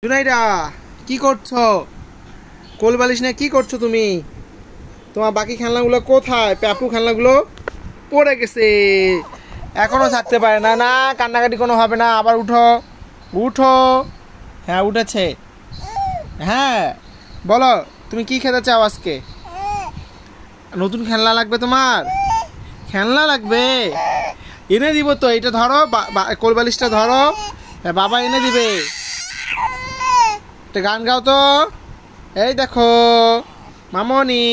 জুনাইরা কি করছো? কোল বালিশ না কি করছো তুমি? তোমার বাকি খেলনাগুলো কোথায়? প্যাপু খেলনাগুলো পড়ে গেছে, এখনো থাকতে পারে না। না কান্নাকাটি কোনো হবে না, আবার উঠো উঠো। হ্যাঁ উঠেছে। হ্যাঁ বলো তুমি কি খেতে চাও আজকে? নতুন খেলনা লাগবে তোমার? খেলনা লাগবে, এনে দিব তো। এটা ধরো, কোল বালিশটা ধরো, বাবা এনে দিবে। একটা গান গাও তো। এই দেখো মামনি,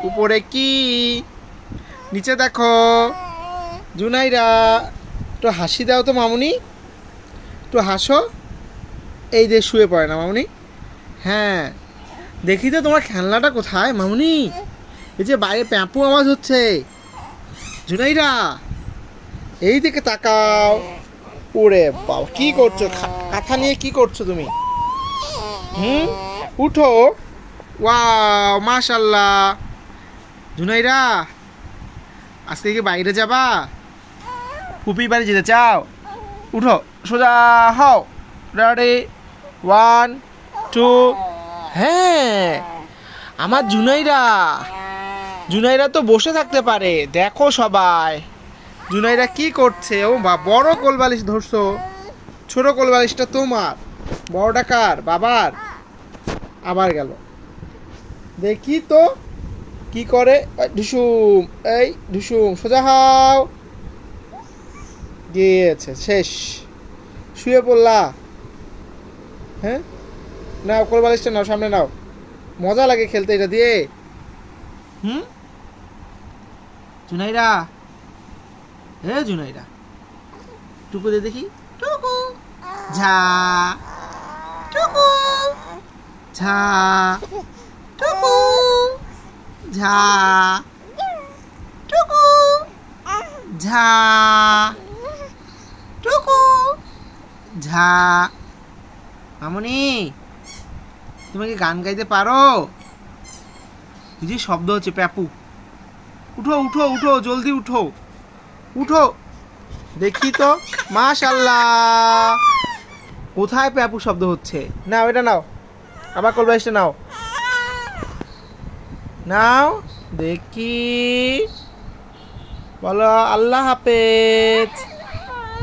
উপরে কি, নিচে দেখো। জুনাইরা একটু হাসি দাও তো মামনি, একটু হাসো। এই যে শুয়ে পড়ে না মামনি। হ্যাঁ দেখি তো তোমার খেলনাটা কোথায় মামনি? এই যে বাইরে প্যাপু আওয়াজ হচ্ছে। জুনাইরা এই দিকে তাকাও। ওরে বাবা কি করছো? কাঁথা নিয়ে কি করছো তুমি? উঠো। ওয়াও মাশাআল্লাহ। জুনাইরা আজকে কি বাইরে যাবা? ফুপির বাড়ি যেতে চাও? উঠো, সোজা হও। রেডি, 1 2। হ্যাঁ আমার জুনাইরা তো বসে থাকতে পারে। দেখো সবাই জুনাইরা কি করছে। ও বা বড় কোলবালিশ ধরছো, ছোট কোলবালিশটা তোমার, বড়টা কার? বাবার। আবার গেল, দেখি তো কি করে। ঢুসুম, এই ঢুসুম, সোজা হও। গিয়েছে, শেষ। শুয়ে পড়লা? হ্যাঁ নাও কোলবালিশটা নাও, সামনে নাও। মজা লাগে খেলতে এটা দিয়ে। জুনাইরা, হে জুনাইরা, টুকু দে দেখি। টুকু ঝা, টুকু ঝা, টুকু ঝা, টুকু ঝা, টুকু ঝা। মামনি তুমি কি গান গাইতে পারো? বুঝি শব্দ হচ্ছে প্যাপু। উঠো উঠো উঠো, জলদি উঠো উঠো, দেখি তো। মাশাআল্লাহ, কোথায় প্যাপু শব্দ হচ্ছে? নাও এটা নাও, আবার কোলবালিশটা নাও, নাও দেখি। বলো আল্লাহ হাফেজ।